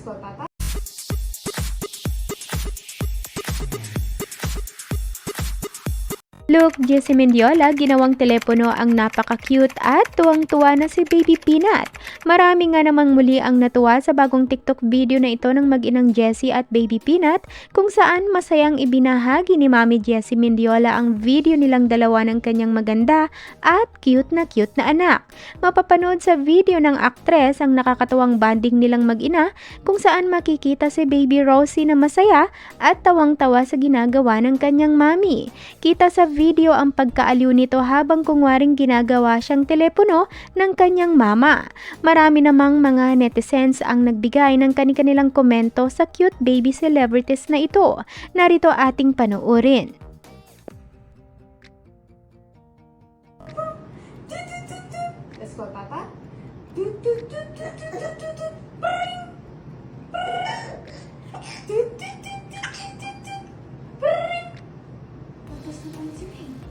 go, Papa. Look, Jessie Mendiola, ginawang telepono ang napaka-cute at tuwang-tuwa na si Baby Peanut. Marami nga namang muli ang natuwa sa bagong TikTok video na ito ng mag-inang Jessie at Baby Peanut kung saan masayang ibinahagi ni Mami Jessie Mendiola ang video nilang dalawa ng kanyang maganda at cute na anak. Mapapanood sa video ng aktres ang nakakatuwang bonding nilang mag-ina kung saan makikita si Baby Rosie na masaya at tawang-tawa sa ginagawa ng kanyang mami. Kita sa video ang pagkaaliw nito habang kungwaring ginagawa siyang telepono ng kanyang mama. Marami namang mga netizens ang nagbigay ng kanilang komento sa cute baby celebrities na ito. Narito ating panoorin. Let's go, Papa. Tapos naman si Pink.